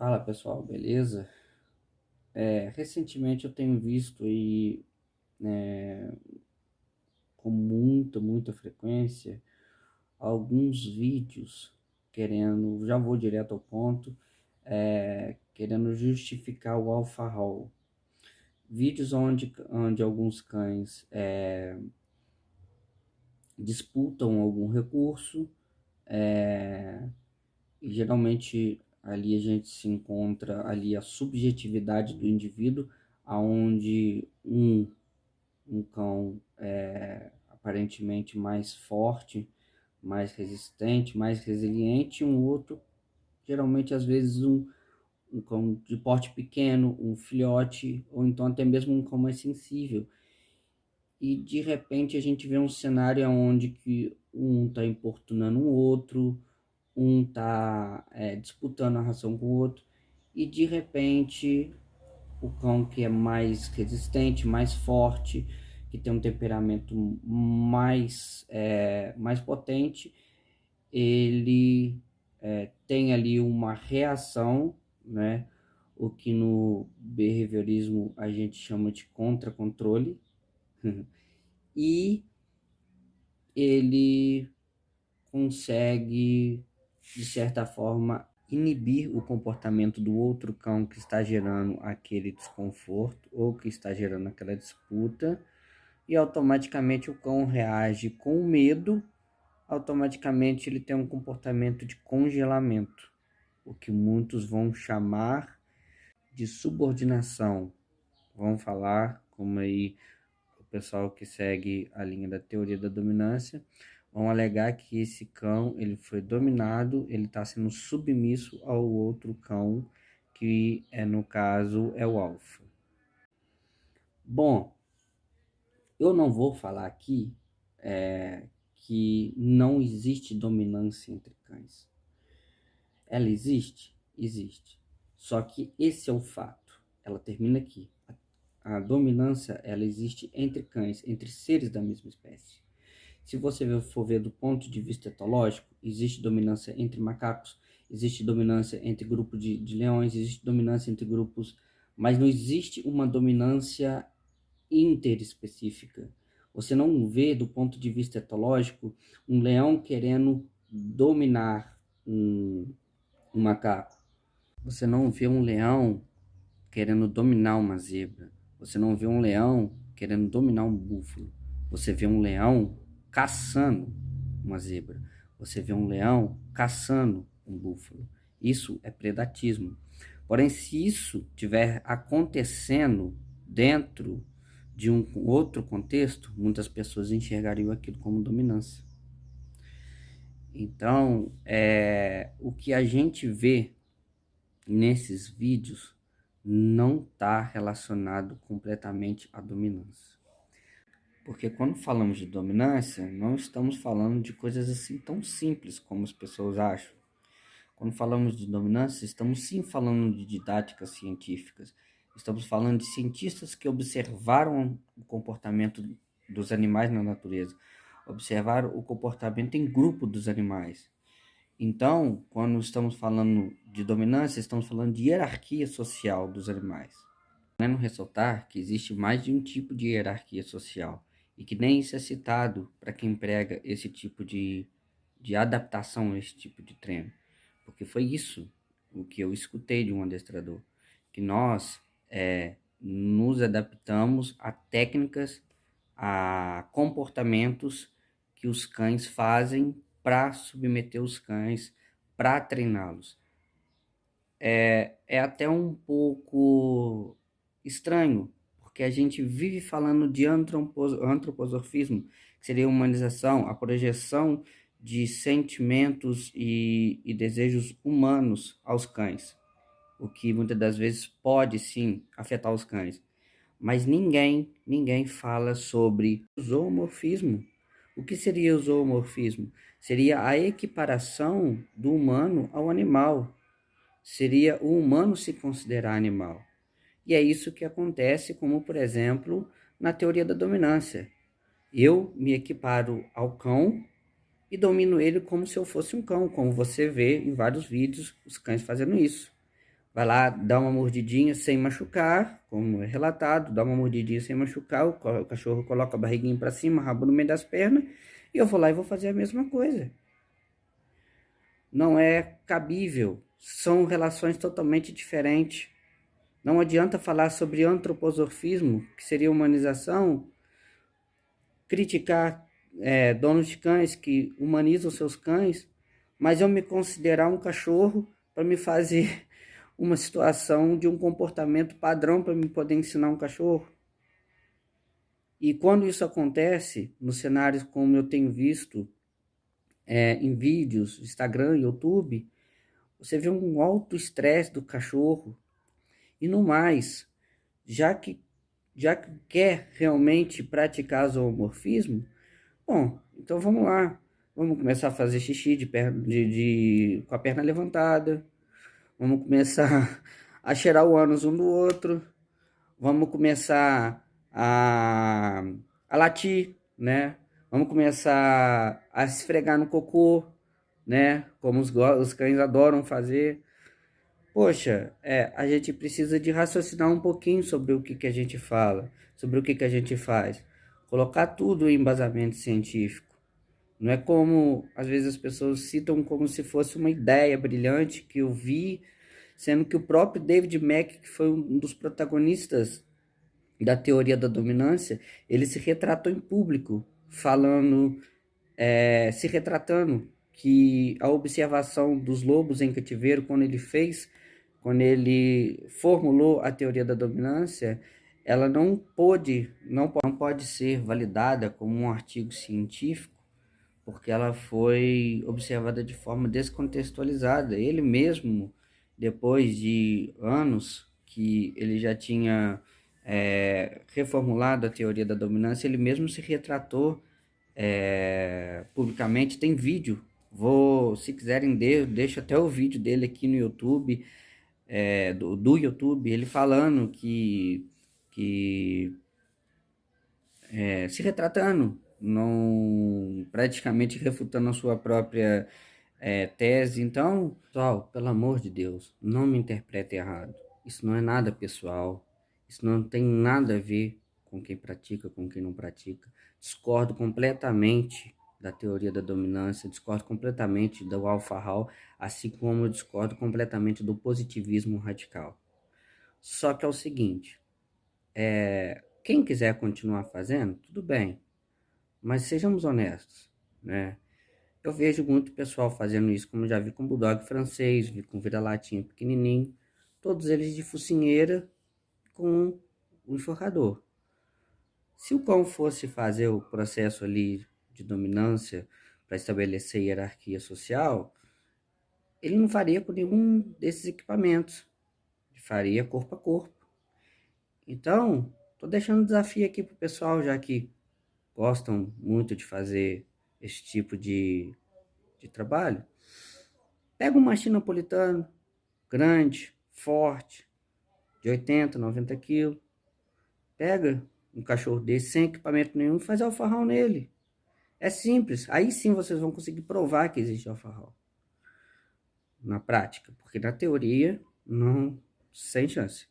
Fala pessoal, beleza? Recentemente eu tenho visto aí com muita frequência alguns vídeos querendo, já vou direto ao ponto, querendo justificar o alfarrol. Vídeos onde alguns cães disputam algum recurso, e geralmente ali a gente se encontra ali a subjetividade do indivíduo, aonde um cão aparentemente mais forte, mais resistente, mais resiliente, e um outro, geralmente às vezes um cão de porte pequeno, um filhote, ou então até mesmo um cão mais sensível. E de repente a gente vê um cenário onde que um está importunando o outro, um está disputando a ração com o outro, e de repente o cão que é mais resistente, mais forte, que tem um temperamento mais potente, ele tem ali uma reação, né? O que no behaviorismo a gente chama de contra-controle, e ele consegue, de certa forma, inibir o comportamento do outro cão que está gerando aquele desconforto ou que está gerando aquela disputa, e automaticamente o cão reage com medo, automaticamente ele tem um comportamento de congelamento, o que muitos vão chamar de subordinação. Vão falar, como aí o pessoal que segue a linha da teoria da dominância, vão alegar que esse cão ele foi dominado, ele está sendo submisso ao outro cão, que no caso é o alfa. Bom, eu não vou falar aqui que não existe dominância entre cães. Ela existe? Existe. Só que esse é o fato. Ela termina aqui. A dominância, ela existe entre cães, entre seres da mesma espécie. Se você for ver do ponto de vista etológico, existe dominância entre macacos, existe dominância entre grupos de leões, existe dominância entre grupos, mas não existe uma dominância interespecífica. Você não vê, do ponto de vista etológico, um leão querendo dominar um macaco. Você não vê um leão querendo dominar uma zebra. Você não vê um leão querendo dominar um búfalo. Você vê um leão caçando uma zebra. Você vê um leão caçando um búfalo. Isso é predatismo. Porém, se isso estiver acontecendo dentro de um outro contexto, muitas pessoas enxergariam aquilo como dominância. Então, o que a gente vê nesses vídeos não está relacionado completamente à dominância. Porque quando falamos de dominância, não estamos falando de coisas assim tão simples como as pessoas acham. Quando falamos de dominância, estamos sim falando de didáticas científicas. Estamos falando de cientistas que observaram o comportamento dos animais na natureza, observaram o comportamento em grupo dos animais. Então, quando estamos falando de dominância, estamos falando de hierarquia social dos animais. Querendo ressaltar que existe mais de um tipo de hierarquia social e que nem isso é citado para quem prega esse tipo de adaptação a esse tipo de treino. Porque foi isso o que eu escutei de um adestrador, que nós nos adaptamos a técnicas, a comportamentos que os cães fazem para submeter os cães, para treiná-los. É até um pouco estranho, porque a gente vive falando de antroposofismo, que seria a humanização, a projeção de sentimentos e desejos humanos aos cães, o que muitas das vezes pode sim afetar os cães. Mas ninguém fala sobre zoomorfismo. O que seria o zoomorfismo? Seria a equiparação do humano ao animal. Seria o humano se considerar animal. E é isso que acontece, como, por exemplo, na teoria da dominância. Eu me equiparo ao cão e domino ele como se eu fosse um cão, como você vê em vários vídeos os cães fazendo isso. vai lá, dá uma mordidinha sem machucar, como é relatado, dá uma mordidinha sem machucar, o cachorro coloca a barriguinha para cima, rabo no meio das pernas, e eu vou lá e vou fazer a mesma coisa. Não é cabível, são relações totalmente diferentes. Não adianta falar sobre antroposofismo, que seria humanização, criticar donos de cães que humanizam seus cães, mas eu me considerar um cachorro para me fazer uma situação de um comportamento padrão para me poder ensinar um cachorro. E quando isso acontece, nos cenários como eu tenho visto em vídeos, Instagram, YouTube, você vê um alto estresse do cachorro. E no mais, já que quer realmente praticar zoomorfismo, bom, então vamos lá. Vamos começar a fazer xixi com a perna levantada. Vamos começar a cheirar o ânus um do outro. Vamos começar a latir, né? Vamos começar a se esfregar no cocô, né? Como os cães adoram fazer. Poxa, a gente precisa de raciocinar um pouquinho sobre o que a gente fala, sobre o que a gente faz. Colocar tudo em embasamento científico. Não é como, às vezes, as pessoas citam como se fosse uma ideia brilhante que eu vi, sendo que o próprio David Mack, que foi um dos protagonistas da teoria da dominância, ele se retratou em público, falando, se retratando que a observação dos lobos em cativeiro, quando ele formulou a teoria da dominância, ela não pode ser validada como um artigo científico, porque ela foi observada de forma descontextualizada. Ele mesmo, depois de anos que ele já tinha reformulado a teoria da dominância, ele mesmo se retratou publicamente. Tem vídeo, se quiserem, deixo até o vídeo dele aqui no YouTube, do YouTube, ele falando que se retratando, não praticamente refutando a sua própria tese. Então, pessoal, pelo amor de Deus, não me interprete errado. Isso não é nada pessoal. Isso não tem nada a ver com quem pratica, com quem não pratica. Discordo completamente da teoria da dominância, discordo completamente do Al-Farral, assim como eu discordo completamente do positivismo radical. Só que é o seguinte, quem quiser continuar fazendo, tudo bem, mas sejamos honestos, né? Eu vejo muito pessoal fazendo isso, como já vi com bulldog francês, vi com vira-latinha pequenininho, todos eles de focinheira com o enforcador. Se o cão fosse fazer o processo ali de dominância para estabelecer hierarquia social, ele não faria com nenhum desses equipamentos, ele faria corpo a corpo. Então, estou deixando um desafio aqui para o pessoal, já que gostam muito de fazer esse tipo de trabalho. Pega um mastim napolitano, grande, forte, de 80, 90 quilos. Pega um cachorro desse sem equipamento nenhum e faz alfarrão nele. É simples. Aí sim vocês vão conseguir provar que existe alfarrão na prática, porque na teoria não, sem chance.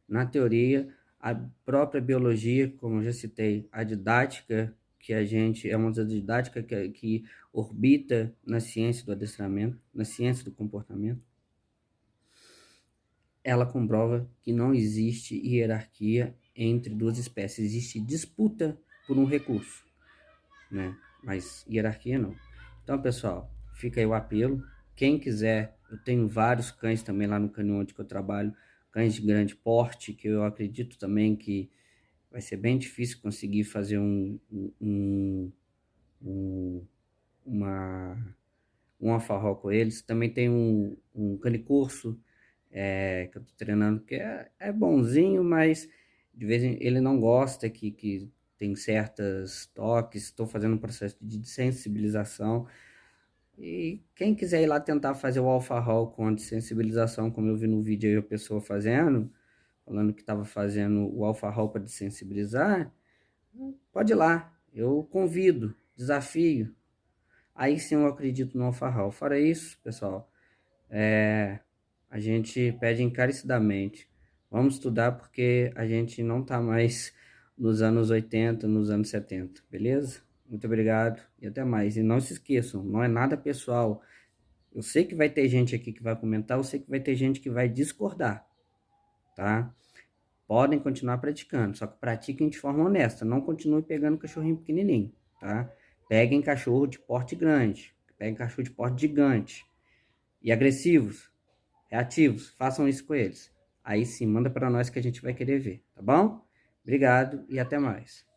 Na teoria, a própria biologia, como eu já citei, a didática que a gente é uma das didáticas que orbita na ciência do adestramento, na ciência do comportamento, ela comprova que não existe hierarquia entre duas espécies, existe disputa por um recurso, né? Mas hierarquia não. Então, pessoal, fica aí o apelo. Quem quiser, eu tenho vários cães também lá no canil onde eu trabalho, cães de grande porte, que eu acredito também que vai ser bem difícil conseguir fazer um alfarrol com eles. Também tem um canicurso que eu tô treinando, que é bonzinho, mas de vez em ele não gosta que tem certos toques. Estou fazendo um processo de sensibilização. E quem quiser ir lá tentar fazer o alfarrol com a desensibilização, como eu vi no vídeo aí a pessoa fazendo, falando que estava fazendo o alfarrol para desensibilizar, pode ir lá. Eu convido, desafio. Aí sim eu acredito no alfarrol. Fora isso, pessoal, a gente pede encarecidamente. Vamos estudar porque a gente não está mais nos anos 80, nos anos 70, beleza? Muito obrigado e até mais. E não se esqueçam, não é nada pessoal. Eu sei que vai ter gente aqui que vai comentar, eu sei que vai ter gente que vai discordar, tá? Podem continuar praticando, só que pratiquem de forma honesta. Não continue pegando cachorrinho pequenininho, tá? Peguem cachorro de porte grande, peguem cachorro de porte gigante e agressivos, reativos. Façam isso com eles. Aí sim, manda para nós que a gente vai querer ver, tá bom? Obrigado e até mais.